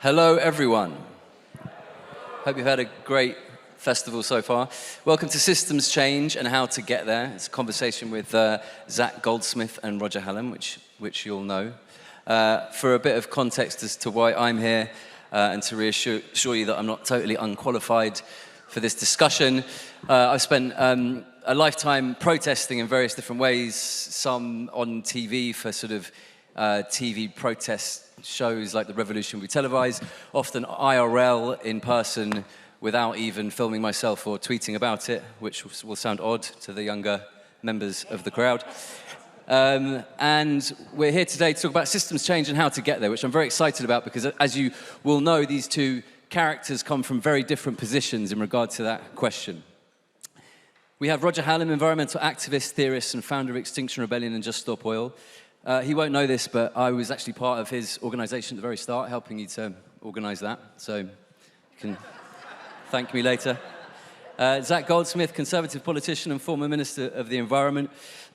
Hello, everyone. Hope you've had a great festival so far. Welcome to Systems Change and How to Get There. It's a conversation with Zac Goldsmith and Roger Hallam, which you'll know. For a bit of context as to why I'm here and to reassure you that I'm not totally unqualified for this discussion, I've spent a lifetime protesting in various different ways, some on TV for sort of TV protest shows like the Revolution we televise, often IRL in person without even filming myself or tweeting about it, which will sound odd to the younger members of the crowd. And we're here today to talk about systems change and how to get there, which I'm very excited about because, as you will know, these two characters come from very different positions in regard to that question. We have Roger Hallam, environmental activist, theorist, and founder of Extinction Rebellion and Just Stop Oil. He won't know this, but I was actually part of his organisation at the very start, helping you to organise that, so you can thank me later. Zac Goldsmith, Conservative politician and former Minister of the Environment,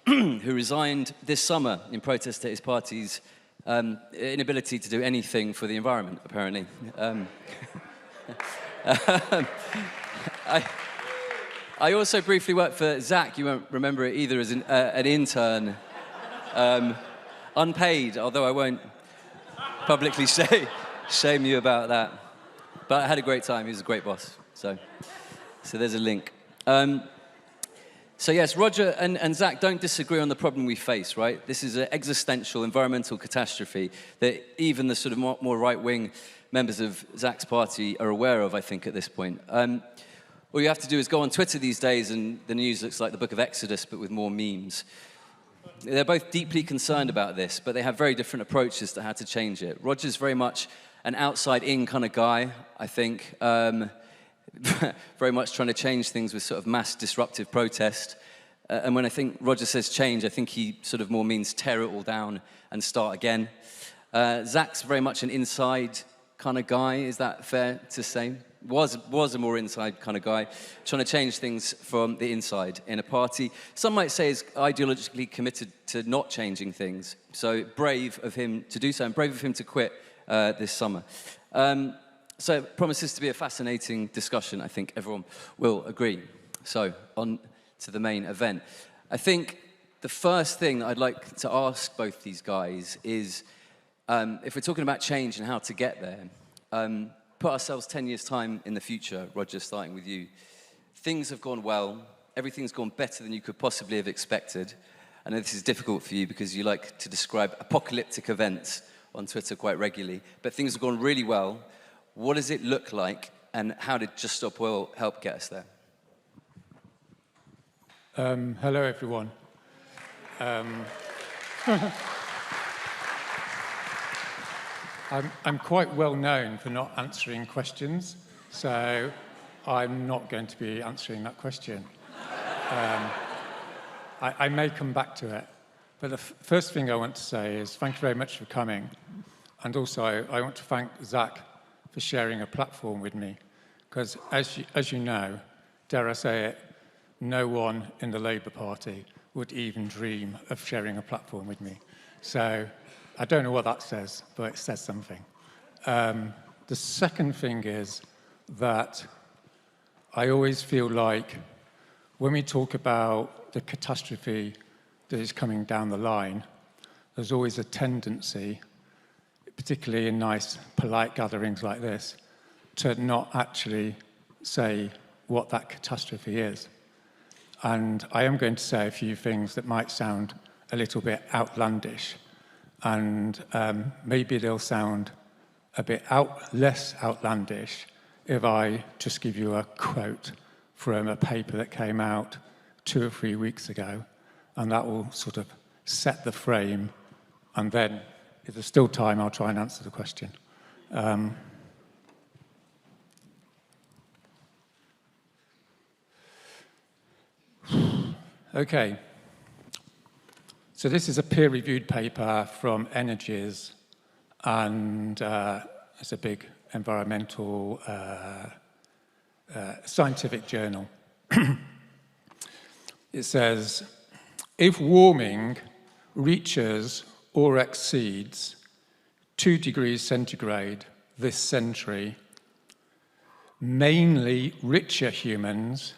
who resigned this summer in protest at his party's inability to do anything for the environment, apparently. I also briefly worked for Zac, you won't remember it either, as an intern. Unpaid, although I won't publicly shame you about that. But I had a great time, he was a great boss. So there's a link. So yes, Roger and Zac don't disagree on the problem we face, right? This is an existential environmental catastrophe that even the sort of more right-wing members of Zac's party are aware of, I think, at this point. All you have to do is go on Twitter these days and the news looks like the Book of Exodus, but with more memes. They're both deeply concerned about this, but they have very different approaches to how to change it. Roger's very much an outside-in kind of guy, I think, very much trying to change things with sort of mass disruptive protest. And when I think Roger says change, I think he sort of more means tear it all down and start again. Zac's very much an inside kind of guy, is that fair to say? Was a more inside kind of guy, trying to change things from the inside in a party. Some might say is ideologically committed to not changing things. So brave of him to do so, and brave of him to quit this summer. So it promises to be a fascinating discussion, I think everyone will agree. So on to the main event. I think the first thing that I'd like to ask both these guys is, if we're talking about change and how to get there, put ourselves 10 years' time in the future, Roger, starting with you. Things have gone well. Everything's gone better than you could possibly have expected. I know this is difficult for you because you like to describe apocalyptic events on Twitter quite regularly, but things have gone really well. What does it look like, and how did Just Stop Oil help get us there? Hello, everyone. I'm quite well known for not answering questions, so I'm not going to be answering that question. I may come back to it, but the first thing I want to say is thank you very much for coming, and also I want to thank Zac for sharing a platform with me, because as you know, dare I say it, no one in the Labour Party would even dream of sharing a platform with me. So I don't know what that says, but it says something. The second thing is that I always feel like when we talk about the catastrophe that is coming down the line, there's always a tendency, particularly in nice, polite gatherings like this, to not actually say what that catastrophe is. And I am going to say a few things that might sound a little bit outlandish, and maybe they'll sound a bit less outlandish if I just give you a quote from a paper that came out 2 or 3 weeks ago, and that will sort of set the frame, and then, if there's still time, I'll try and answer the question. Okay. So this is a peer-reviewed paper from Energies, and it's a big environmental scientific journal. It says, if warming reaches or exceeds 2 degrees centigrade this century, mainly richer humans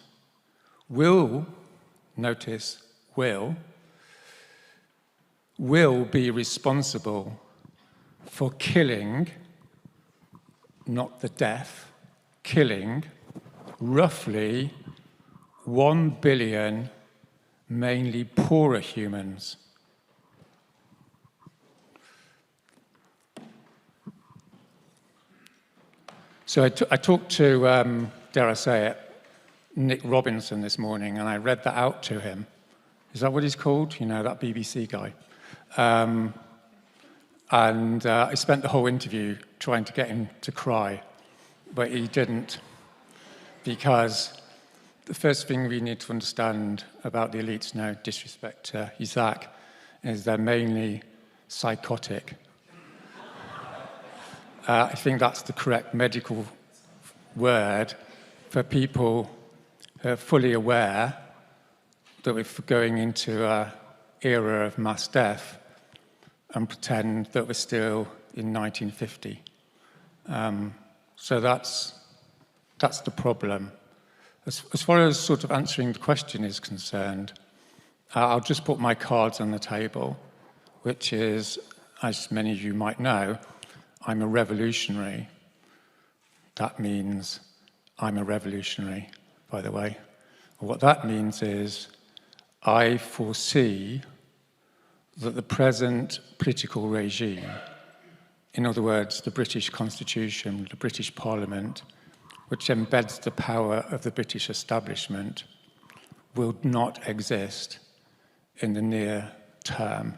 will, notice, will be responsible for killing, not the death, killing roughly 1 billion mainly poorer humans. So I talked to, dare I say it, Nick Robinson this morning, and I read that out to him. Is that what he's called? You know, that BBC guy. I spent the whole interview trying to get him to cry, but he didn't, because the first thing we need to understand about the elites, no disrespect to Zac, is they're mainly psychotic. I think that's the correct medical word for people who are fully aware that we're going into an era of mass death and pretend that we're still in 1950. So that's the problem. As far as sort of answering the question is concerned, I'll just put my cards on the table, which is, as many of you might know, I'm a revolutionary. That means I'm a revolutionary, by the way. What that means is I foresee that the present political regime, in other words, the British Constitution, the British Parliament, which embeds the power of the British establishment, will not exist in the near term,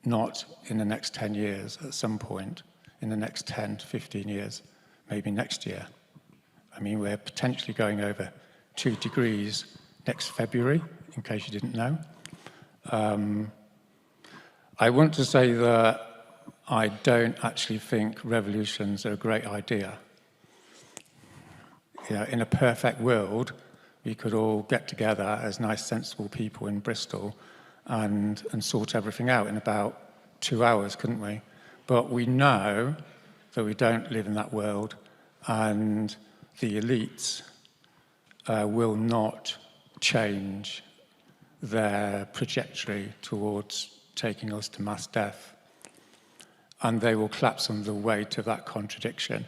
not in the next 10 years, at some point, in the next 10 to 15 years, maybe next year. I mean, we're potentially going over 2 degrees next February, in case you didn't know. I want to say that I don't actually think revolutions are a great idea. You know, in a perfect world, we could all get together as nice, sensible people in Bristol and sort everything out in about 2 hours, couldn't we? But we know that we don't live in that world, and the elites will not change their trajectory towards taking us to mass death. And they will collapse under the weight of that contradiction.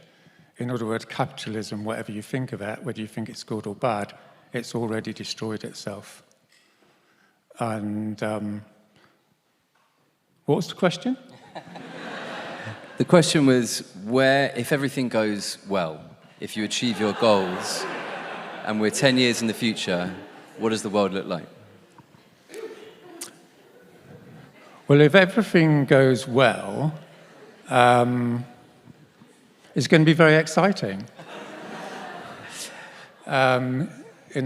In other words, capitalism, whatever you think of it, whether you think it's good or bad, it's already destroyed itself. And what was the question? The question was, where, if everything goes well, if you achieve your goals, and we're 10 years in the future, what does the world look like? Well, if everything goes well, it's going to be very exciting. In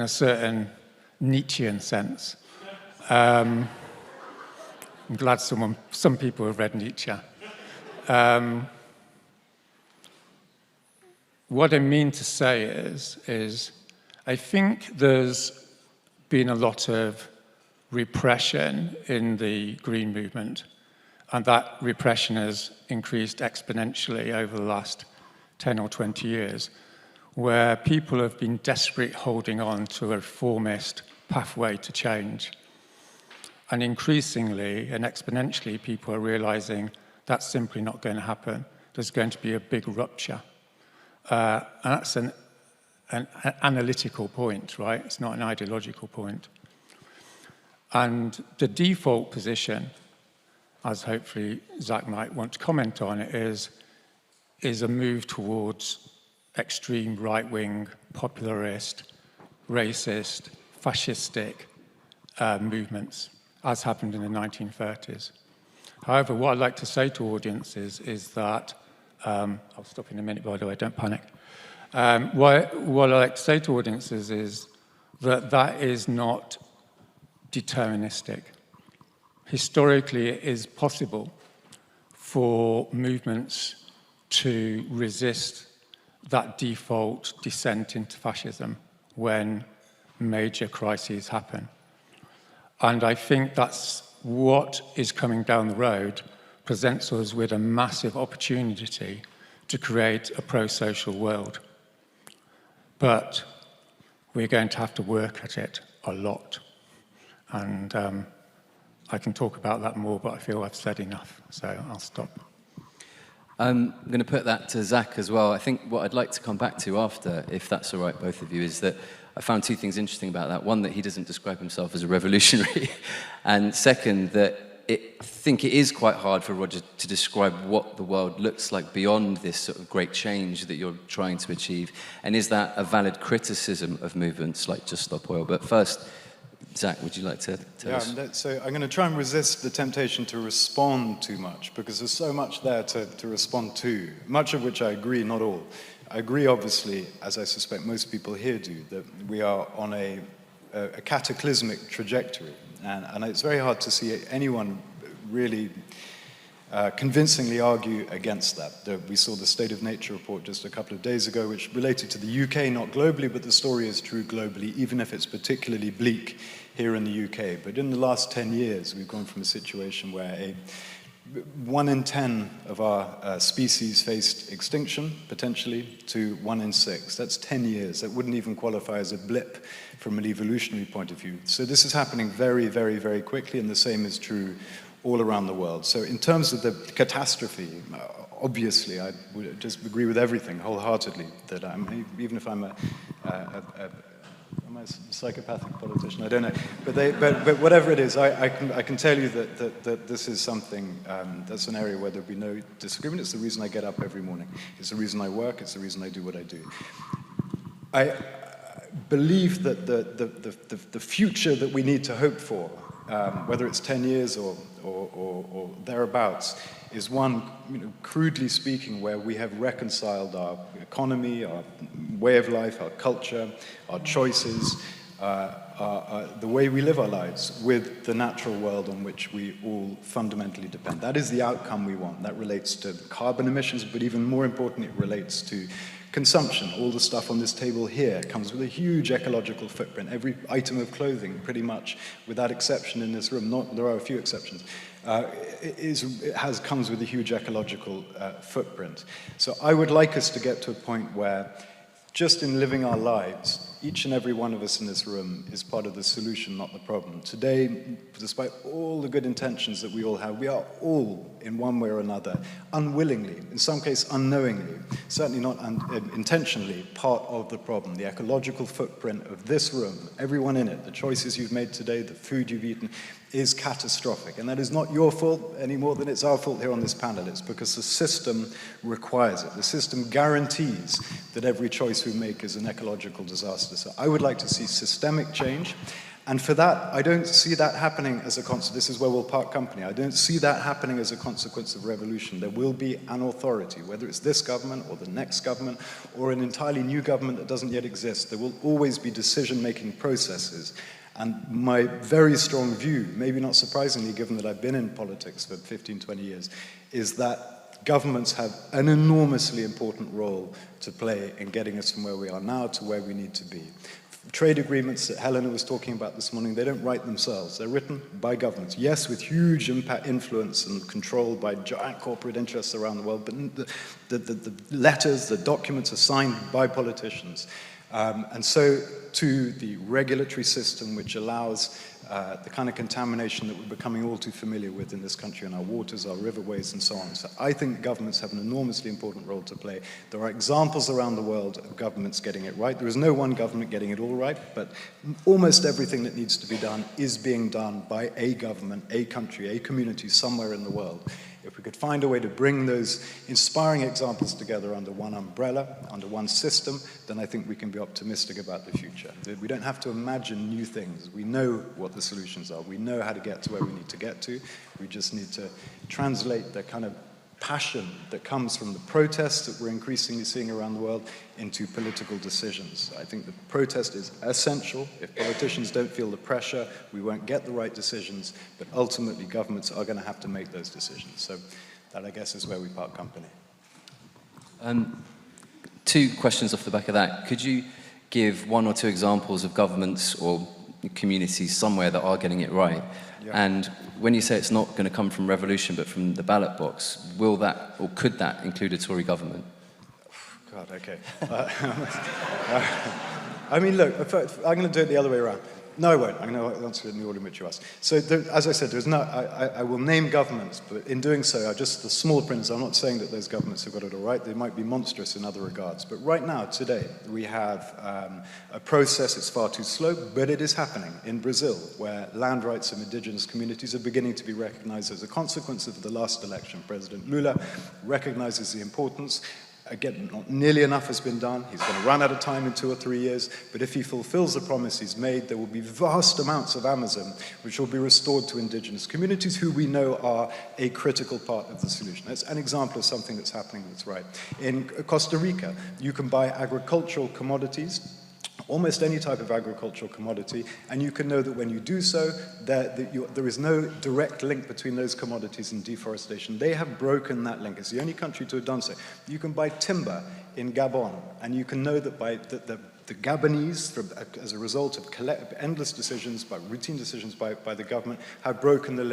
a certain Nietzschean sense. I'm glad some people have read Nietzsche. What I mean to say is I think there's been a lot of repression in the Green movement, and that repression has increased exponentially over the last 10 or 20 years, where people have been desperately holding on to a reformist pathway to change. And increasingly and exponentially, people are realizing that's simply not going to happen. There's going to be a big rupture. And that's an analytical point, right? It's not an ideological point. And the default position, as hopefully Zac might want to comment on it, is a move towards extreme right-wing, popularist, racist, fascistic movements, as happened in the 1930s. However, what I'd like to say to audiences is that, I'll stop in a minute, by the way, don't panic. What I'd like to say to audiences is that that is not deterministic. Historically, it is possible for movements to resist that default descent into fascism when major crises happen. And I think that's what is coming down the road presents us with a massive opportunity to create a pro-social world. But we're going to have to work at it a lot. And I can talk about that more, but I feel I've said enough, so I'll stop. I'm going to put that to Zac as well. I think what I'd like to come back to after, if that's all right, both of you, is that I found two things interesting about that. One, that he doesn't describe himself as a revolutionary. And second, that I think it is quite hard for Roger to describe what the world looks like beyond this sort of great change that you're trying to achieve. And is that a valid criticism of movements like Just Stop Oil? But first, Zac, would you like to tell us? So I'm going to try and resist the temptation to respond too much, because there's so much there to respond to, much of which I agree, not all. I agree, obviously, as I suspect most people here do, that we are on a cataclysmic trajectory. And it's very hard to see anyone really convincingly argue against that. We saw the State of Nature report just a couple of days ago, which related to the UK, not globally, but the story is true globally, even if it's particularly bleak here in the UK. But in the last 10 years, we've gone from a situation where 1 in 10 of our species faced extinction, potentially, to 1 in 6. That's 10 years. That wouldn't even qualify as a blip from an evolutionary point of view. So this is happening very, very, very quickly, and the same is true all around the world. So in terms of the catastrophe, obviously, I would just agree with everything wholeheartedly, that even if I'm a psychopathic politician, I don't know. But whatever it is, I can tell you that this is something, that's an area where there'll be no disagreement. It's the reason I get up every morning. It's the reason I work. It's the reason I do what I do. I believe that the future that we need to hope for, whether it's 10 years or thereabouts, is one, crudely speaking, where we have reconciled our economy, our way of life, our culture, our choices, the way we live our lives with the natural world on which we all fundamentally depend. That is the outcome we want. That relates to carbon emissions, but even more importantly, it relates to consumption. All the stuff on this table here comes with a huge ecological footprint. Every item of clothing, pretty much, without exception in this room, there are a few exceptions, comes with a huge ecological footprint. So I would like us to get to a point where, just in living our lives, each and every one of us in this room is part of the solution, not the problem. Today, despite all the good intentions that we all have, we are all, in one way or another, unwillingly, in some case unknowingly, certainly not intentionally, part of the problem. The ecological footprint of this room, everyone in it, the choices you've made today, the food you've eaten, is catastrophic. And that is not your fault any more than it's our fault here on this panel. It's because the system requires it. The system guarantees that every choice we make is an ecological disaster. So I would like to see systemic change. And for that, I don't see that happening as a consequence. This is where we'll part company. I don't see that happening as a consequence of revolution. There will be an authority, whether it's this government or the next government or an entirely new government that doesn't yet exist. There will always be decision-making processes. And my very strong view, maybe not surprisingly given that I've been in politics for 15, 20 years, is that governments have an enormously important role to play in getting us from where we are now to where we need to be. Trade agreements that Helena was talking about this morning, they don't write themselves. They're written by governments. Yes, with huge impact, influence and control by giant corporate interests around the world, but the letters, the documents are signed by politicians. And so to the regulatory system which allows the kind of contamination that we're becoming all too familiar with in this country in our waters, our riverways, and so on. So I think governments have an enormously important role to play. There are examples around the world of governments getting it right. There is no one government getting it all right, but almost everything that needs to be done is being done by a government, a country, a community somewhere in the world. If we could find a way to bring those inspiring examples together under one umbrella, under one system, then I think we can be optimistic about the future. We don't have to imagine new things. We know what the solutions are. We know how to get to where we need to get to. We just need to translate the kind of passion that comes from the protests that we're increasingly seeing around the world into political decisions. I think the protest is essential. If politicians don't feel the pressure, we won't get the right decisions, but ultimately governments are going to have to make those decisions. So that, I guess, is where we part company. Two questions off the back of that. Could you give one or two examples of governments or communities somewhere that are getting it right? And when you say it's not going to come from revolution, but from the ballot box, will that, or could that include a Tory government? God, okay. I mean, look, I'm going to do it the other way around. No, I won't. I'm going to answer it in the order in which you asked. So, as I said, I will name governments, but in doing so, just the small print. I'm not saying that those governments have got it all right. They might be monstrous in other regards. But right now, today, we have a process. It's far too slow, but it is happening in Brazil, where land rights of indigenous communities are beginning to be recognized as a consequence of the last election. President Lula recognizes the importance. Again, not nearly enough has been done. He's going to run out of time in 2 or 3 years. But if he fulfills the promise he's made, there will be vast amounts of Amazon which will be restored to indigenous communities who we know are a critical part of the solution. That's an example of something that's happening that's right. In Costa Rica, you can buy agricultural commodities, almost any type of agricultural commodity, and you can know that when you do so, there is no direct link between those commodities and deforestation. They have broken that link. It's the only country to have done so. You can buy timber in Gabon, and you can know that the Gabonese, as a result of endless decisions, routine decisions by the government, have broken the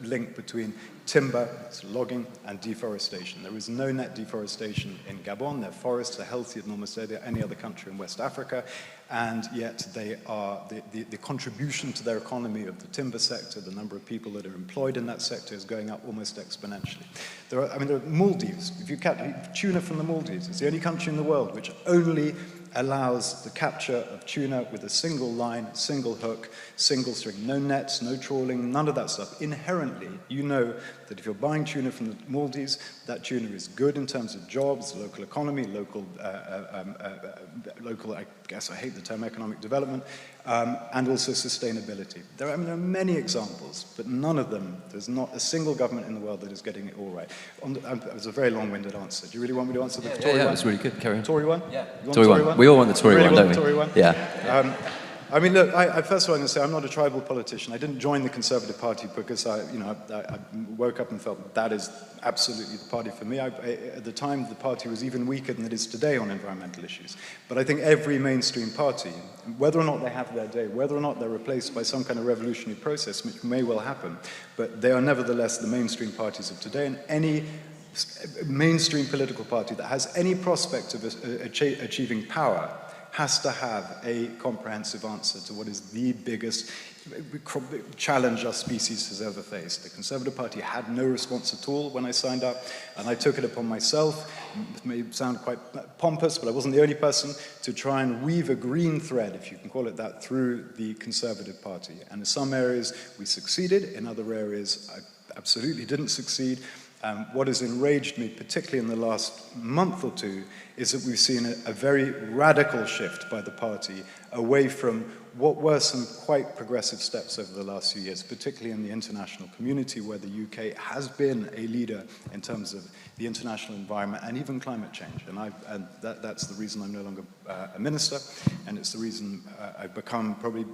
link between timber, logging, and deforestation. There is no net deforestation in Gabon. Their forests are healthier than almost any other country in West Africa, and yet they are the contribution to their economy of the timber sector, the number of people that are employed in that sector, is going up almost exponentially. There are Maldives. If you catch tuna from the Maldives, it's the only country in the world which only allows the capture of tuna with a single line, single hook, single string. No nets, no trawling, none of that stuff. Inherently, you know that if you're buying tuna from the Maldives, that tuna is good in terms of jobs, local economy, local, I guess I hate the term economic development, and also sustainability. There are many examples, but none of them, there's not a single government in the world that is getting it all right. It was a very long-winded answer. Do you really want me to answer the Tory one? Yeah, that was really good. Carry on. Tory one? Yeah. Tory one? We all want the Tory one, don't we? Tory one? Yeah. I mean, look, first of all, I'm going to say I'm not a tribal politician. I didn't join the Conservative Party because I woke up and felt that is absolutely the party for me. At the time, the party was even weaker than it is today on environmental issues. But I think every mainstream party, whether or not they have their day, whether or not they're replaced by some kind of revolutionary process, which may well happen, but they are nevertheless the mainstream parties of today, and any mainstream political party that has any prospect of achieving power has to have a comprehensive answer to what is the biggest challenge our species has ever faced. The Conservative Party had no response at all when I signed up, and I took it upon myself. It may sound quite pompous, but I wasn't the only person to try and weave a green thread, if you can call it that, through the Conservative Party. And in some areas we succeeded, in other areas I absolutely didn't succeed. What has enraged me, particularly in the last month or two, is that we've seen a very radical shift by the party away from what were some quite progressive steps over the last few years, particularly in the international community, where the UK has been a leader in terms of the international environment and even climate change. And that's the reason I'm no longer a minister, and it's the reason I've become probably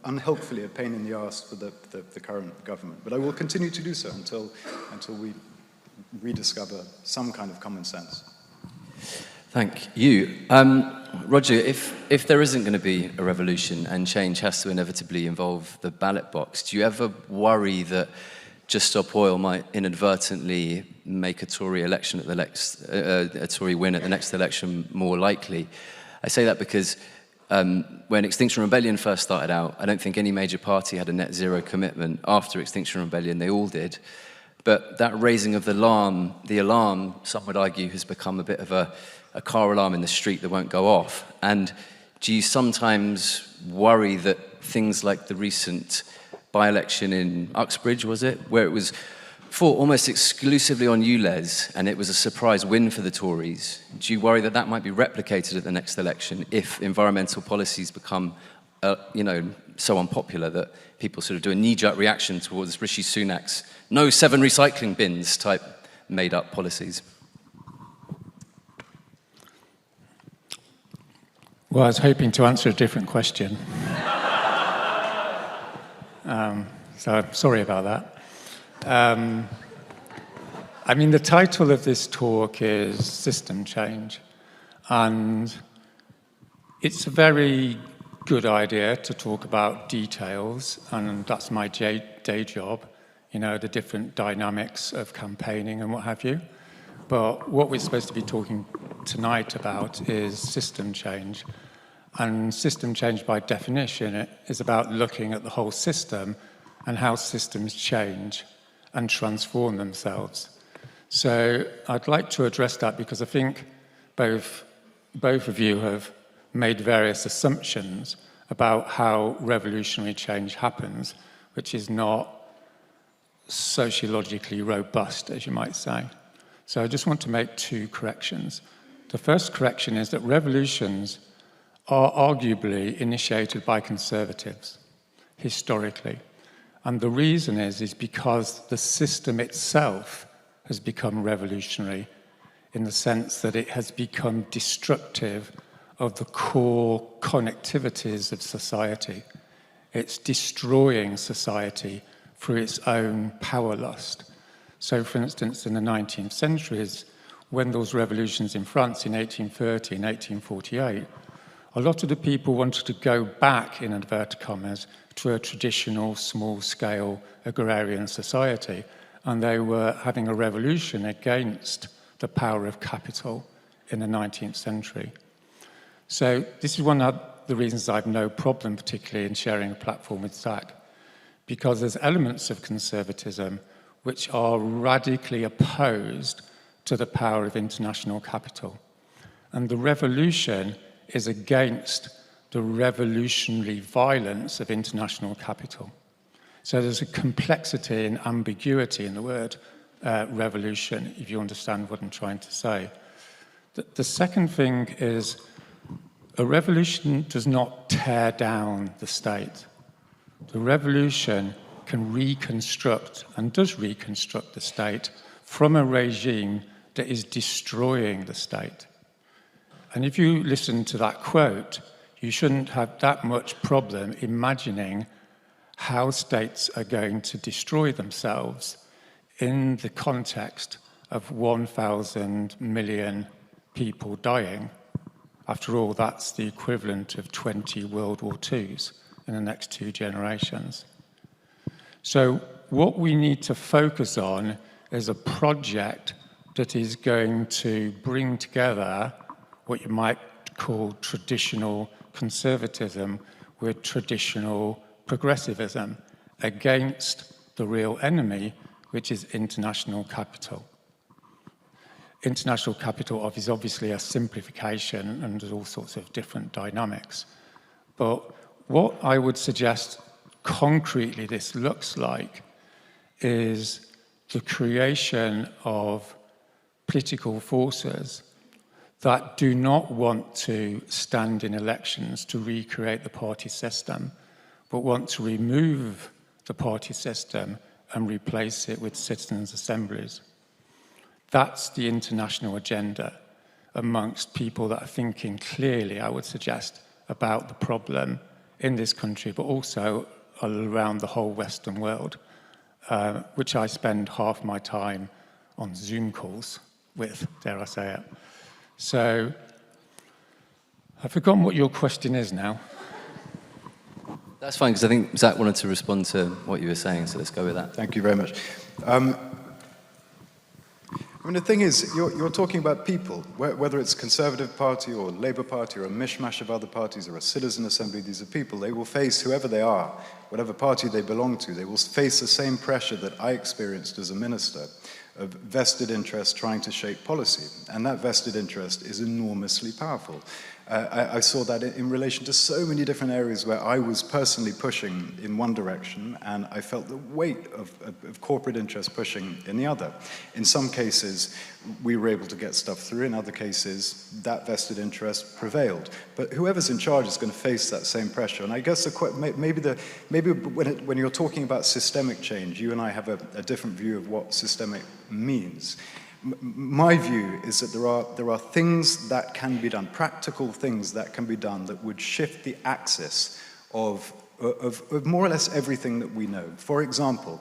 unhelpfully a pain in the arse for the current government. But I will continue to do so until we rediscover some kind of common sense. Thank you. Roger, if there isn't going to be a revolution and change has to inevitably involve the ballot box, do you ever worry that Just Stop Oil might inadvertently make a Tory election at the next, a Tory win at the next election more likely? I say that because when Extinction Rebellion first started out, I don't think any major party had a net zero commitment. After Extinction Rebellion, they all did. But that raising of the alarm, some would argue, has become a bit of a car alarm in the street that won't go off. And do you sometimes worry that things like the recent by-election in Uxbridge, was it, where it was fought almost exclusively on ULEZ, and it was a surprise win for the Tories, do you worry that that might be replicated at the next election if environmental policies become so unpopular that people sort of do a knee-jerk reaction towards Rishi Sunak's no 7 recycling bins type made-up policies? Well, I was hoping to answer a different question. So I'm sorry about that. I mean, the title of this talk is System Change, and it's a very good idea to talk about details, and that's my day job, you know, the different dynamics of campaigning and what have you. But what we're supposed to be talking tonight about is system change. And system change, by definition, is about looking at the whole system and how systems change and transform themselves. So I'd like to address that because I think both of you have made various assumptions about how revolutionary change happens, which is not sociologically robust, as you might say. So I just want to make two corrections. The first correction is that revolutions are arguably initiated by conservatives, historically. And the reason is because the system itself has become revolutionary in the sense that it has become destructive of the core connectivities of society. It's destroying society through its own power lust. So, for instance, in the 19th centuries, when those revolutions in France in 1830 and 1848, a lot of the people wanted to go back, in inverted commas, to a traditional small-scale agrarian society, and they were having a revolution against the power of capital in the 19th century. So this is one of the reasons I have no problem, particularly in sharing a platform with Zac, because there's elements of conservatism which are radically opposed to the power of international capital. And the revolution is against the revolutionary violence of international capital. So there's a complexity and ambiguity in the word revolution, if you understand what I'm trying to say. The second thing is a revolution does not tear down the state. The revolution can reconstruct and does reconstruct the state from a regime that is destroying the state. And if you listen to that quote, you shouldn't have that much problem imagining how states are going to destroy themselves in the context of 1,000 million people dying. After all, that's the equivalent of 20 World War IIs in the next 2 generations. So what we need to focus on is a project that is going to bring together what you might call traditional conservatism with traditional progressivism against the real enemy, which is international capital. International capital is obviously a simplification and there's all sorts of different dynamics. But what I would suggest concretely this looks like is the creation of political forces that do not want to stand in elections to recreate the party system, but want to remove the party system and replace it with citizens' assemblies. That's the international agenda amongst people that are thinking clearly, I would suggest, about the problem in this country, but also around the whole Western world, which I spend half my time on Zoom calls with, dare I say it. So, I've forgotten what your question is now. That's fine, because I think Zac wanted to respond to what you were saying, so let's go with that. Thank you very much. I mean, the thing is, you're talking about people, whether it's Conservative Party or Labour Party or a mishmash of other parties or a citizen assembly, these are people. They will face, whoever they are, whatever party they belong to, they will face the same pressure that I experienced as a minister of vested interest trying to shape policy. And that vested interest is enormously powerful. I saw that in relation to so many different areas where I was personally pushing in one direction, and I felt the weight of corporate interest pushing in the other. In some cases, we were able to get stuff through. In other cases, that vested interest prevailed. But whoever's in charge is going to face that same pressure. And I guess maybe when you're talking about systemic change, you and I have a different view of what systemic means. My view is that there are things that can be done, practical things that can be done that would shift the axis of more or less everything that we know. For example,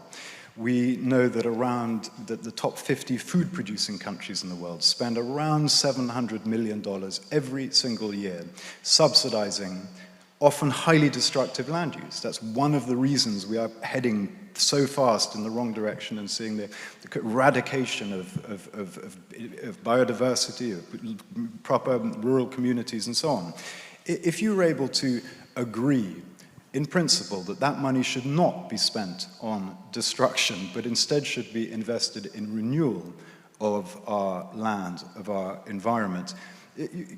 we know that around the top 50 food-producing countries in the world spend around $700 million every single year subsidizing often highly destructive land use. That's one of the reasons we are heading so fast in the wrong direction and seeing the eradication of biodiversity, of proper rural communities and so on. If you were able to agree in principle that that money should not be spent on destruction, but instead should be invested in renewal of our land, of our environment,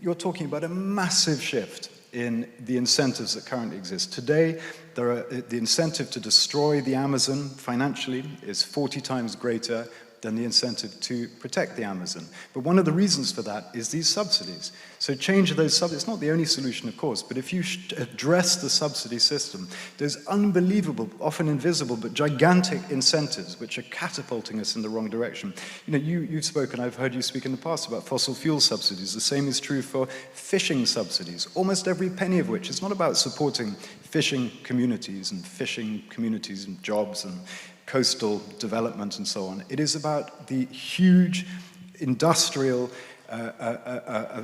you're talking about a massive shift in the incentives that currently exist. Today, the incentive to destroy the Amazon financially is 40 times greater than the incentive to protect the Amazon. But one of the reasons for that is these subsidies. So change those subsidies, it's not the only solution, of course, but if you address the subsidy system, there's unbelievable, often invisible, but gigantic incentives which are catapulting us in the wrong direction. You know, you've spoken, I've heard you speak in the past about fossil fuel subsidies. The same is true for fishing subsidies, almost every penny of which is not about supporting fishing communities and jobs and coastal development and so on. It is about the huge industrial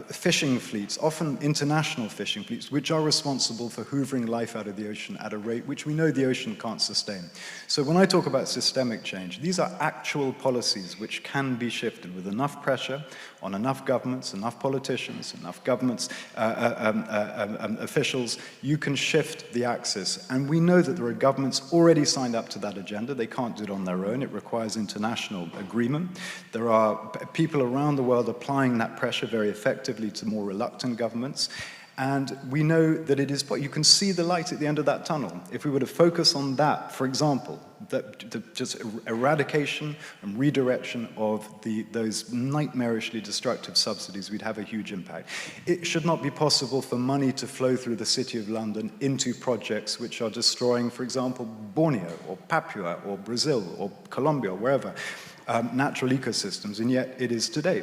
fishing fleets, often international fishing fleets, which are responsible for hoovering life out of the ocean at a rate which we know the ocean can't sustain. So when I talk about systemic change, these are actual policies which can be shifted with enough pressure on enough governments, enough politicians, enough governments, officials. You can shift the axis. And we know that there are governments already signed up to that agenda. They can't do it on their own. It requires international agreement. There are people around the world applying that pressure very effectively to more reluctant governments. And we know that it is, you can see the light at the end of that tunnel. If we were to focus on that, for example, just eradication and redirection of those nightmarishly destructive subsidies, we'd have a huge impact. It should not be possible for money to flow through the City of London into projects which are destroying, for example, Borneo or Papua or Brazil or Colombia or wherever. Natural ecosystems, and yet it is today.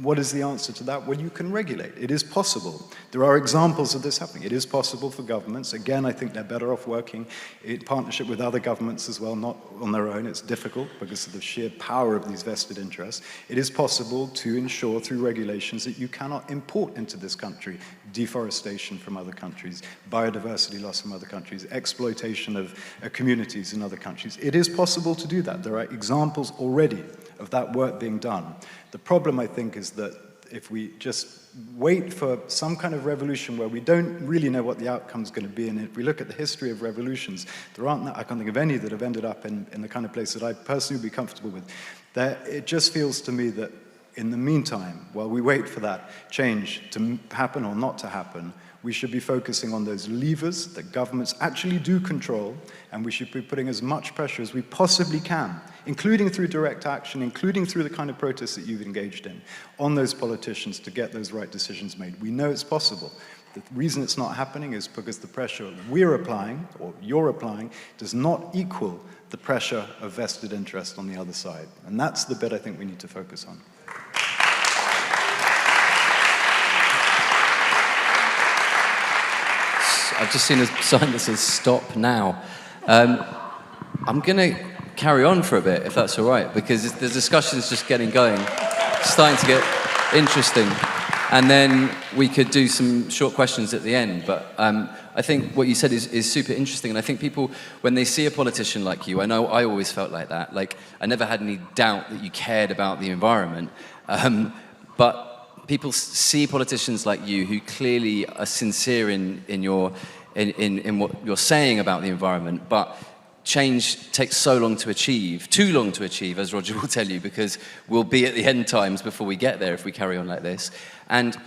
What is the answer to that? Well, you can regulate. It is possible. There are examples of this happening. It is possible for governments. Again, I think they're better off working in partnership with other governments as well, not on their own. It's difficult because of the sheer power of these vested interests. It is possible to ensure through regulations that you cannot import into this country deforestation from other countries, biodiversity loss from other countries, exploitation of communities in other countries. It is possible to do that. There are examples already of that work being done. The problem, I think, is that if we just wait for some kind of revolution where we don't really know what the outcome is going to be, and if we look at the history of revolutions, there aren't, I can't think of any that have ended up in the kind of place that I personally would be comfortable with. It just feels to me that in the meantime, while we wait for that change to happen or not to happen, we should be focusing on those levers that governments actually do control, and we should be putting as much pressure as we possibly can, including through direct action, including through the kind of protests that you've engaged in, on those politicians to get those right decisions made. We know it's possible. The reason it's not happening is because the pressure we're applying, or you're applying, does not equal the pressure of vested interest on the other side. And that's the bit I think we need to focus on. I've just seen a sign that says stop now. I'm going to carry on for a bit, if that's all right, because the discussion's just getting going. It's starting to get interesting. And then we could do some short questions at the end. But I think what you said is super interesting. And I think people, when they see a politician like you, I know I always felt like that. Like, I never had any doubt that you cared about the environment. But people see politicians like you who clearly are sincere in what you're saying about the environment, but change takes so long to achieve, too long to achieve, as Roger will tell you, because we'll be at the end times before we get there if we carry on like this. And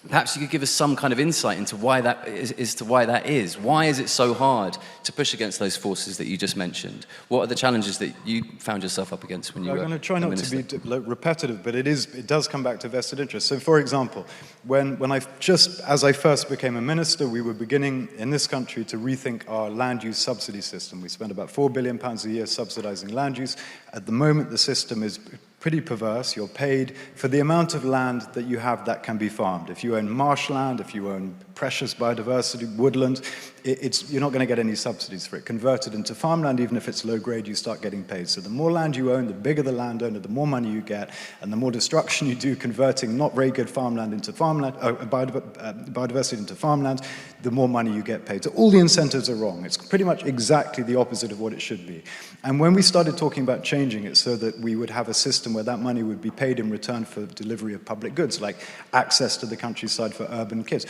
perhaps you could give us some kind of insight into why that is. Why is it so hard to push against those forces that you just mentioned? What are the challenges that you found yourself up against when you were I'm going to try not minister? to be repetitive, but it does come back to vested interest. So, for example, as I first became a minister, we were beginning in this country to rethink our land use subsidy system. We spend about £4 billion a year subsidizing land use. At the moment, the system is pretty perverse. You're paid for the amount of land that you have that can be farmed. If you own marshland, if you own precious biodiversity, woodland, you're not going to get any subsidies for it. Convert it into farmland, even if it's low grade, you start getting paid. So the more land you own, the bigger the landowner, the more money you get, and the more destruction you do converting not very good farmland into farmland, biodiversity into farmland, the more money you get paid. So all the incentives are wrong. It's pretty much exactly the opposite of what it should be. And when we started talking about changing it so that we would have a system where that money would be paid in return for delivery of public goods, like access to the countryside for urban kids,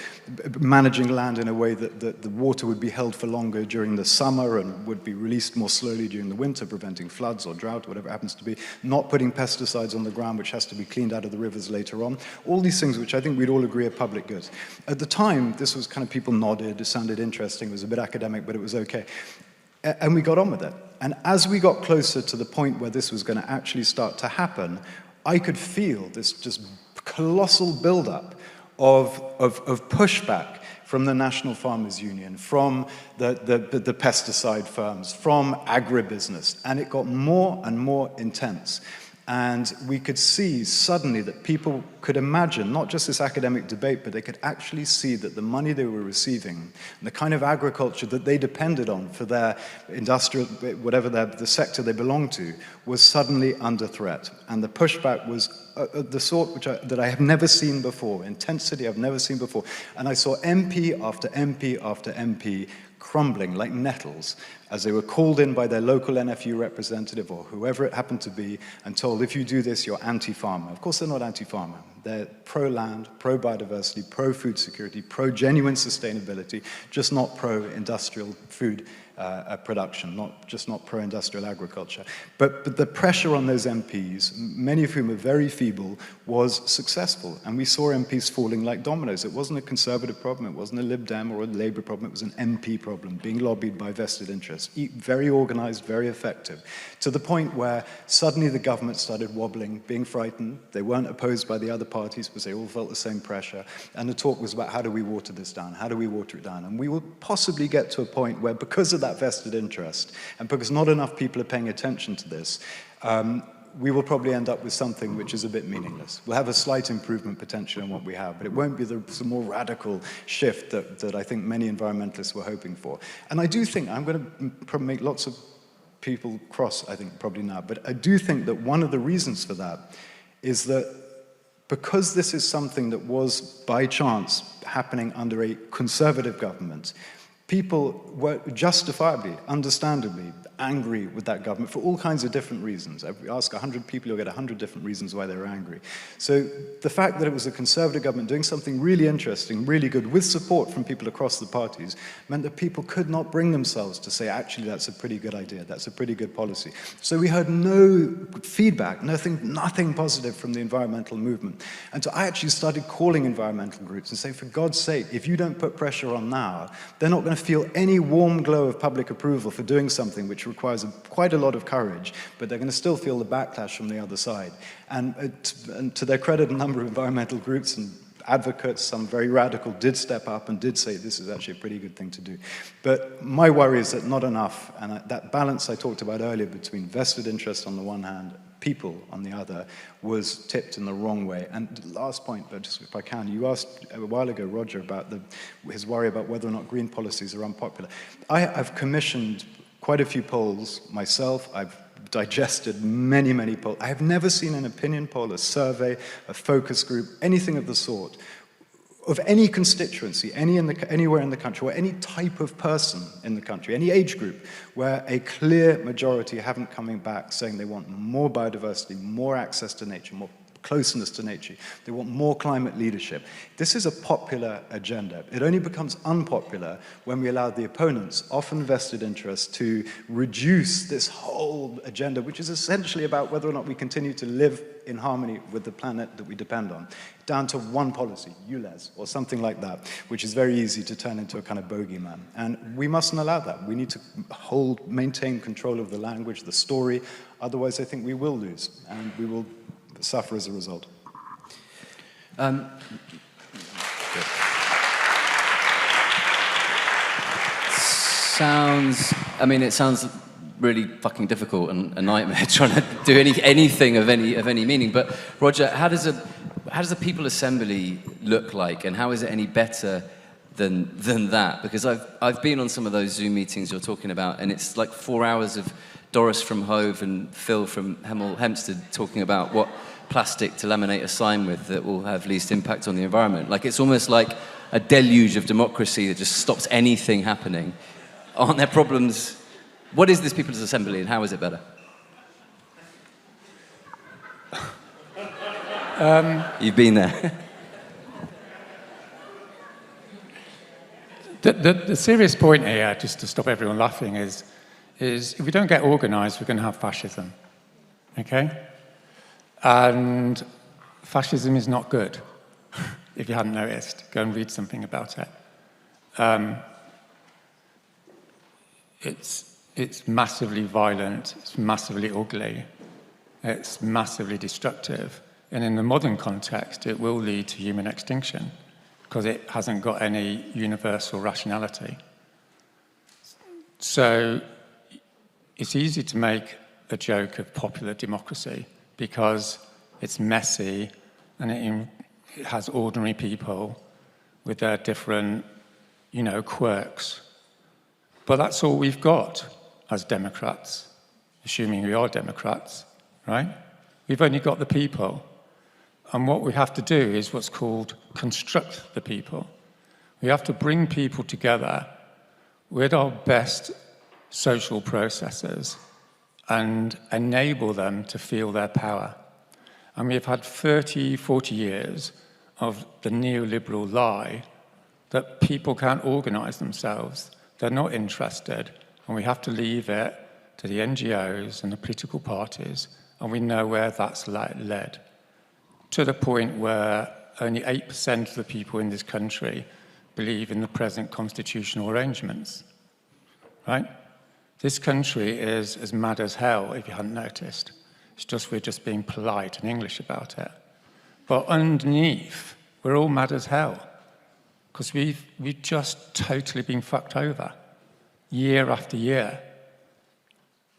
managing land in a way that the water would be held for longer during the summer and would be released more slowly during the winter, preventing floods or drought, whatever it happens to be, not putting pesticides on the ground, which has to be cleaned out of the rivers later on. All these things which I think we'd all agree are public goods. At the time, this was kind of people nodded, it sounded interesting, it was a bit academic, but it was okay. And we got on with it. And as we got closer to the point where this was going to actually start to happen, I could feel this just colossal buildup of pushback from the National Farmers Union, from the pesticide firms, from agribusiness. And it got more and more intense. And we could see suddenly that people could imagine, not just this academic debate, but they could actually see that the money they were receiving, and the kind of agriculture that they depended on for their industrial, whatever the sector they belonged to, was suddenly under threat. And the pushback was the sort that I have never seen before, intensity I've never seen before. And I saw MP after MP after MP crumbling like nettles as they were called in by their local NFU representative or whoever it happened to be and told, if you do this, you're anti-farmer. Of course, they're not anti-farmer. They're pro-land, pro-biodiversity, pro-food security, pro-genuine sustainability, just not pro-industrial food production, just not pro-industrial agriculture. But the pressure on those MPs, many of whom are very feeble, was successful. And we saw MPs falling like dominoes. It wasn't a Conservative problem, it wasn't a Lib Dem or a Labour problem, it was an MP problem, being lobbied by vested interests. Very organised, very effective, to the point where suddenly the government started wobbling, being frightened. They weren't opposed by the other parties because they all felt the same pressure. And the talk was about, how do we water this down? How do we water it down? And we will possibly get to a point where, because of that vested interest, and because not enough people are paying attention to this, we will probably end up with something which is a bit meaningless. We'll have a slight improvement potential in what we have, but it won't be the more radical shift that I think many environmentalists were hoping for. And I do think, I'm going to probably make lots of people cross, I think, probably now, but I do think that one of the reasons for that is that because this is something that was, by chance, happening under a Conservative government, people were justifiably, understandably, angry with that government for all kinds of different reasons. If we ask 100 people, you'll get 100 different reasons why they were angry. So the fact that it was a Conservative government doing something really interesting, really good, with support from people across the parties, meant that people could not bring themselves to say, actually, that's a pretty good idea, that's a pretty good policy. So we heard no feedback, nothing positive from the environmental movement. And so I actually started calling environmental groups and saying, for God's sake, if you don't put pressure on now, they're not going to feel any warm glow of public approval for doing something which requires quite a lot of courage, but they're going to still feel the backlash from the other side. And to their credit, a number of environmental groups and advocates, some very radical, did step up and did say this is actually a pretty good thing to do. But my worry is that not enough, and that balance I talked about earlier between vested interest on the one hand, people on the other, was tipped in the wrong way. And last point, but just if I can, you asked a while ago, Roger, about his worry about whether or not green policies are unpopular. I've commissioned quite a few polls myself. I've digested many, many polls. I have never seen an opinion poll, a survey, a focus group, anything of the sort, of any constituency, anywhere in the country, or any type of person in the country, any age group, where a clear majority haven't coming back saying they want more biodiversity, more access to nature, more closeness to nature. They want more climate leadership. This is a popular agenda. It only becomes unpopular when we allow the opponents, often vested interests, to reduce this whole agenda, which is essentially about whether or not we continue to live in harmony with the planet that we depend on, down to one policy, ULEZ, or something like that, which is very easy to turn into a kind of bogeyman. And we mustn't allow that. We need to maintain control of the language, the story. Otherwise, I think we will lose, and we will suffer as a result. It sounds really fucking difficult and a nightmare trying to do anything of any meaning. But Roger, how does a people assembly look like, and how is it any better than that, because I've been on some of those Zoom meetings you're talking about, and it's like 4 hours of Doris from Hove and Phil from Hempstead talking about what plastic to laminate a sign with that will have least impact on the environment. Like, it's almost like a deluge of democracy that just stops anything happening. Aren't there problems? What is this People's Assembly, and how is it better? You've been there. The serious point here, just to stop everyone laughing, is if we don't get organised, we're going to have fascism, okay? And fascism is not good. If you hadn't noticed, go and read something about it. It's massively violent, it's massively ugly, it's massively destructive, and in the modern context, it will lead to human extinction because it hasn't got any universal rationality. So it's easy to make a joke of popular democracy because it's messy and it has ordinary people with their different, quirks. But that's all we've got as Democrats, assuming we are Democrats, right? We've only got the people. And what we have to do is what's called construct the people. We have to bring people together with our best social processes and enable them to feel their power. And we've had 30, 40 years of the neoliberal lie that people can't organise themselves. They're not interested, and we have to leave it to the NGOs and the political parties, and we know where that's led. To the point where only 8% of the people in this country believe in the present constitutional arrangements, right? This country is as mad as hell, if you hadn't noticed. It's just we're just being polite and English about it. But underneath, we're all mad as hell, because we've just totally been fucked over, year after year.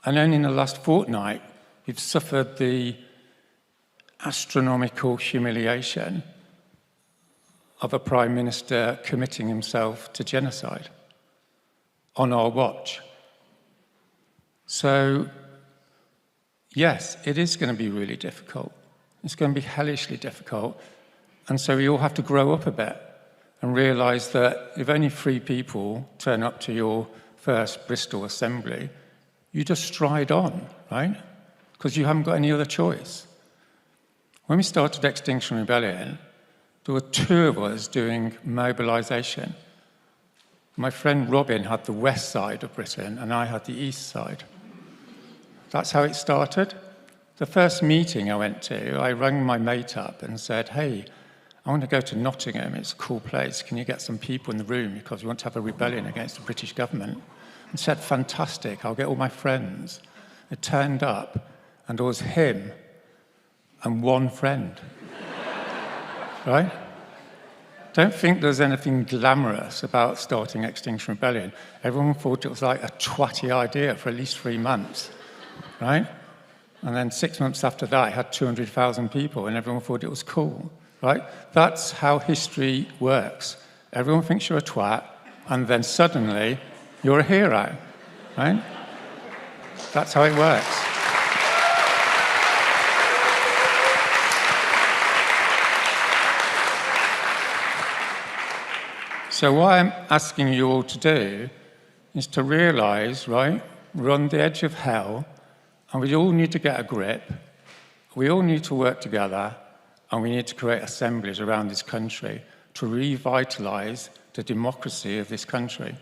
And only in the last fortnight, we've suffered the astronomical humiliation of a Prime Minister committing himself to genocide on our watch. So, yes, it is going to be really difficult. It's going to be hellishly difficult. And so we all have to grow up a bit and realise that if only 3 people turn up to your first Bristol assembly, you just stride on, right? Because you haven't got any other choice. When we started Extinction Rebellion, there were 2 of us doing mobilisation. My friend Robin had the west side of Britain and I had the east side. That's how it started. The first meeting I went to, I rang my mate up and said, hey, I want to go to Nottingham, it's a cool place. Can you get some people in the room because we want to have a rebellion against the British government? And said, fantastic, I'll get all my friends. It turned up and there was him and 1 friend, right? Don't think there's anything glamorous about starting Extinction Rebellion. Everyone thought it was like a twatty idea for at least 3 months, right? And then 6 months after that, it had 200,000 people and everyone thought it was cool, right? That's how history works. Everyone thinks you're a twat and then suddenly you're a hero, right? That's how it works. So what I'm asking you all to do is to realise, right, we're on the edge of hell, and we all need to get a grip, we all need to work together, and we need to create assemblies around this country to revitalise the democracy of this country.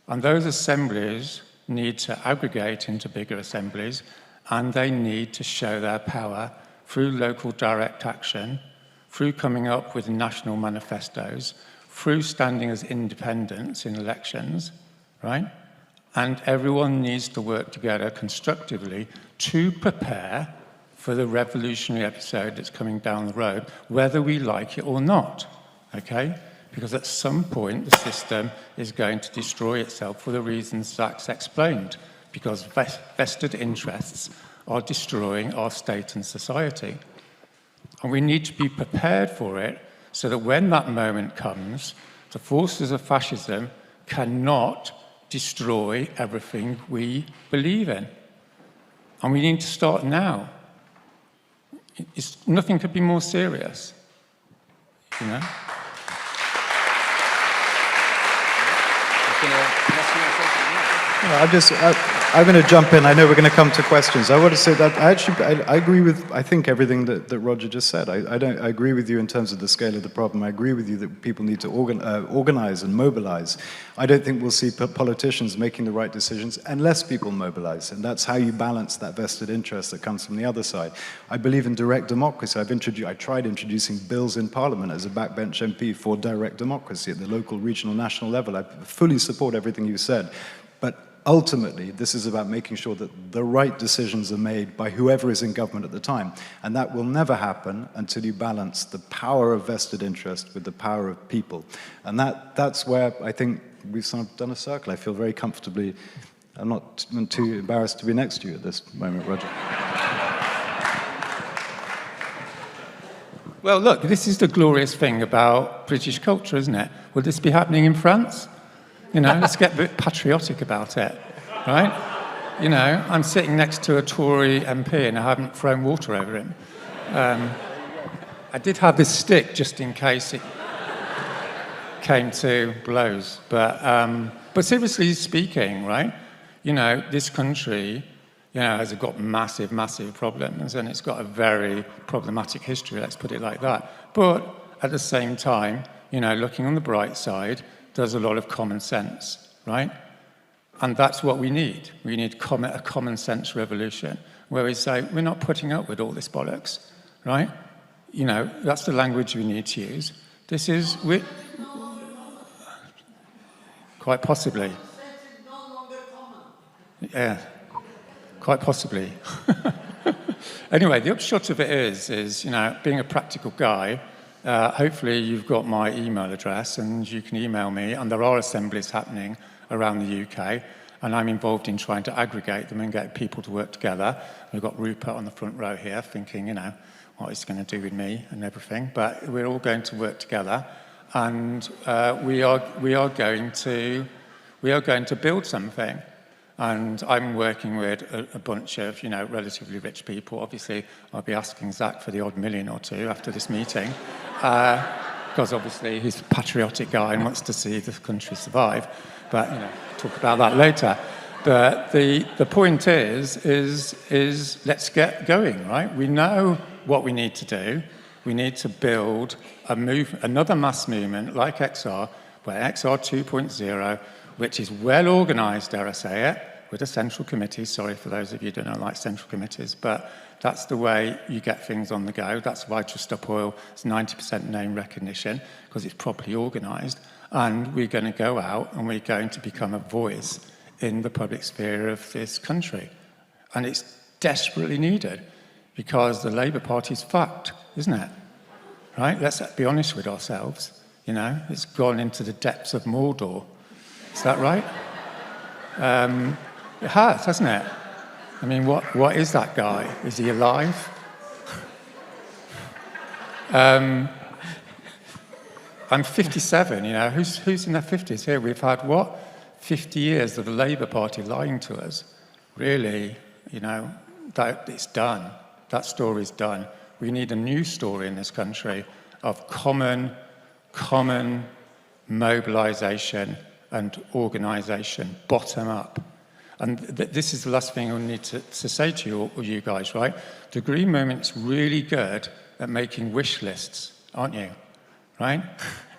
And those assemblies need to aggregate into bigger assemblies, and they need to show their power through local direct action, through coming up with national manifestos, through standing as independents in elections, right? And everyone needs to work together constructively to prepare for the revolutionary episode that's coming down the road, whether we like it or not, okay? Because at some point, the system is going to destroy itself for the reasons Zac's explained, because vested interests are destroying our state and society. And we need to be prepared for it so that when that moment comes, The forces of fascism cannot destroy everything we believe in. And we need to start now. Nothing could be more serious, you know? I'm going to jump in. I know we're going to come to questions. I want to say that I agree with, I think, everything that Roger just said. I agree with you in terms of the scale of the problem. I agree with you that people need to organize and mobilize. I don't think we'll see politicians making the right decisions unless people mobilize, and that's how you balance that vested interest that comes from the other side. I believe in direct democracy. I tried introducing bills in Parliament as a backbench MP for direct democracy at the local, regional, national level. I fully support everything you said. But ultimately, this is about making sure that the right decisions are made by whoever is in government at the time. And that will never happen until you balance the power of vested interest with the power of people. And that's where I think we've sort of done a circle. I feel very comfortably. I'm not too embarrassed to be next to you at this moment, Roger. Well, look, this is the glorious thing about British culture, isn't it? Will this be happening in France? You know, let's get a bit patriotic about it, right? You know, I'm sitting next to a Tory MP and I haven't thrown water over him. I did have this stick just in case it came to blows. But seriously speaking, right, you know, this country, you know, has got massive, massive problems and it's got a very problematic history, let's put it like that. But at the same time, you know, looking on the bright side, there's a lot of common sense, right? And that's what we need. We need a common sense revolution where we say, we're not putting up with all this bollocks, right? You know, that's the language we need to use. This is, quite possibly. Yeah, quite possibly. Anyway, the upshot of it is, you know, being a practical guy, hopefully you've got my email address and you can email me, and there are assemblies happening around the UK, and I'm involved in trying to aggregate them and get people to work together. We've got Rupert on the front row here thinking, you know, what he's going to do with me and everything, but we're all going to work together, and we are going to build something. And I'm working with a bunch of, you know, relatively rich people. Obviously, I'll be asking Zac for the odd million or two after this meeting, because obviously he's a patriotic guy and wants to see the country survive. But, you know, talk about that later. But the point is let's get going, right? We know what we need to do. We need to build another mass movement like XR, where XR 2.0, which is well organised, dare I say it, with a central committee. Sorry for those of you who don't like central committees, but that's the way you get things on the go. That's why Just Stop Oil is 90% name recognition, because it's properly organised. And we're going to go out and we're going to become a voice in the public sphere of this country. And it's desperately needed, because the Labour Party's fucked, isn't it? Right? Let's be honest with ourselves. You know, it's gone into the depths of Mordor. Is that right? It has, hasn't it? I mean, what is that guy? Is he alive? I'm 57, you know. Who's in their 50s here? We've had, 50 years of the Labour Party lying to us. Really, you know, it's done. That story's done. We need a new story in this country of common mobilisation and organisation, bottom up. And this is the last thing I need to say to you, all you guys, right? The Green Movement's really good at making wish lists, aren't you? Right?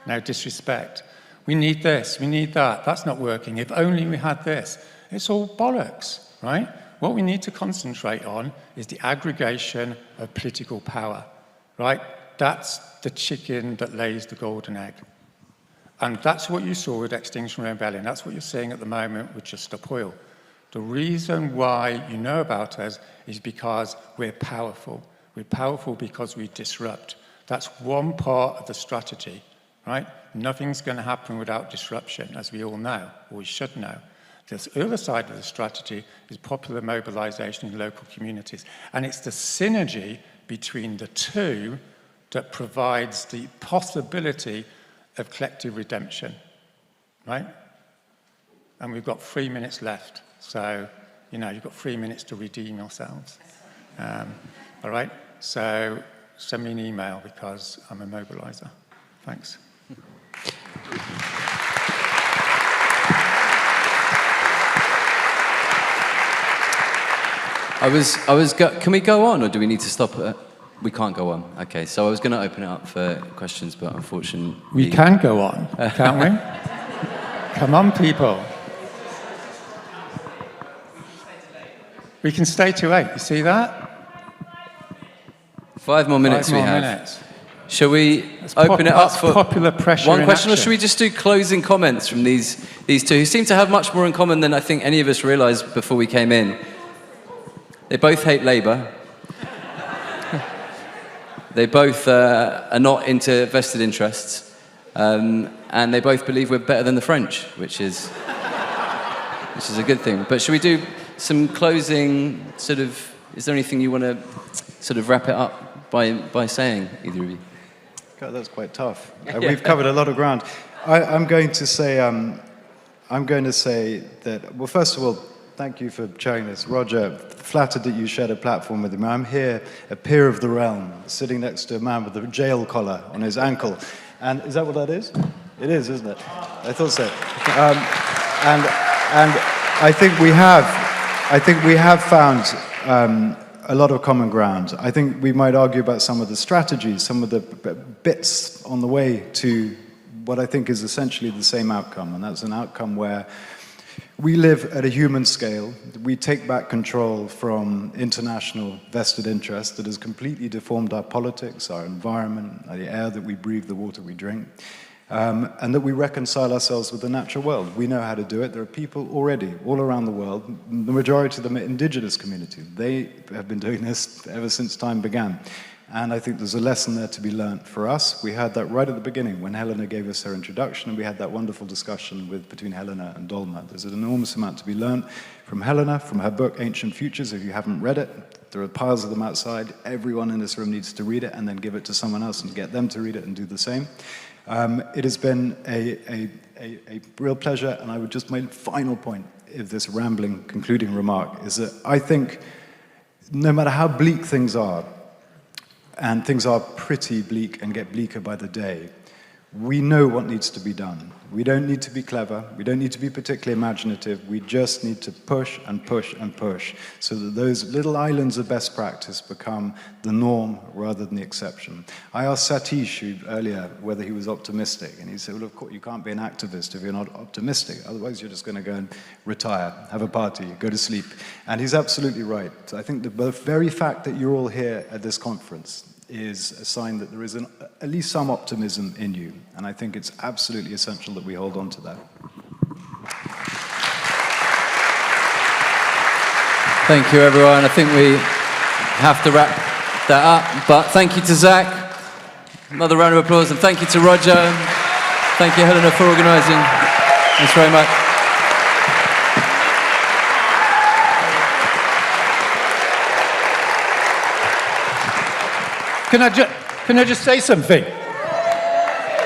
No disrespect. We need this, we need that. That's not working. If only we had this. It's all bollocks, right? What we need to concentrate on is the aggregation of political power, right? That's the chicken that lays the golden egg. And that's what you saw with Extinction Rebellion. That's what you're seeing at the moment with Just Stop Oil. The reason why you know about us is because we're powerful. We're powerful because we disrupt. That's one part of the strategy, right? Nothing's going to happen without disruption, as we all know, or we should know. The other side of the strategy is popular mobilisation in local communities. And it's the synergy between the two that provides the possibility of collective redemption, right? And we've got 3 minutes left, so, you know, you've got 3 minutes to redeem yourselves. All right? So send me an email because I'm a mobiliser. Thanks. Can we go on, or do we need to stop at... We can't go on. Okay, so I was going to open it up for questions, but unfortunately... We can go on, can't we? Come on, people. We can stay till 8, you see that? 5 more minutes 5 more we have. minutes. Shall we open it up for popular pressure one in question, or action. should we just do closing comments from these two, who seem to have much more in common than I think any of us realised before we came in? They both hate Labour. They both are not into vested interests. And they both believe we're better than the French, which is a good thing. But should we do some closing sort of... Is there anything you want to sort of wrap it up by saying, either of you? God, that's quite tough. We've covered a lot of ground. I'm going to say that, well, first of all, thank you for sharing this. Roger, flattered that you shared a platform with him. I'm here, a peer of the realm, sitting next to a man with a jail collar on his ankle. And is that what that is? It is, isn't it? I thought so. And I think we have found a lot of common ground. I think we might argue about some of the strategies, some of the bits on the way to what I think is essentially the same outcome, and that's an outcome where we live at a human scale. We take back control from international vested interest that has completely deformed our politics, our environment, the air that we breathe, the water we drink, and that we reconcile ourselves with the natural world. We know how to do it. There are people already all around the world, the majority of them are indigenous communities. They have been doing this ever since time began. And I think there's a lesson there to be learned for us. We had that right at the beginning when Helena gave us her introduction, and we had that wonderful discussion between Helena and Dolma. There's an enormous amount to be learned from Helena, from her book, Ancient Futures. If you haven't read it, there are piles of them outside. Everyone in this room needs to read it and then give it to someone else and get them to read it and do the same. It has been a real pleasure, and I would just, my final point of this rambling concluding remark is that I think no matter how bleak things are, and things are pretty bleak and get bleaker by the day, we know what needs to be done. We don't need to be clever. We don't need to be particularly imaginative. We just need to push and push and push so that those little islands of best practice become the norm rather than the exception. I asked Satish earlier whether he was optimistic, and he said, well, of course, you can't be an activist if you're not optimistic. Otherwise, you're just going to go and retire, have a party, go to sleep. And he's absolutely right. So I think the very fact that you're all here at this conference is a sign that there is at least some optimism in you. And I think it's absolutely essential that we hold on to that. Thank you, everyone. I think we have to wrap that up. But thank you to Zac. Another round of applause. And thank you to Roger. Thank you, Helena, for organising. Thanks very much. Can I just say something?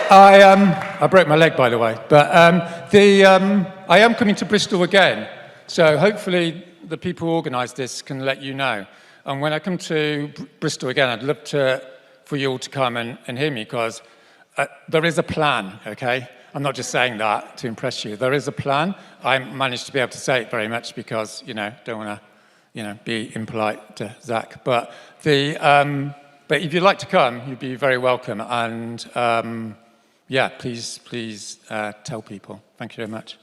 I broke my leg, by the way, but I am coming to Bristol again, so hopefully the people who organised this can let you know. And when I come to Bristol again, I'd love for you all to come and hear me, because there is a plan, okay? I'm not just saying that to impress you. There is a plan. I managed to be able to say it very much because, don't want to, be impolite to Zac. But But if you'd like to come, you'd be very welcome. And yeah, please tell people. Thank you very much.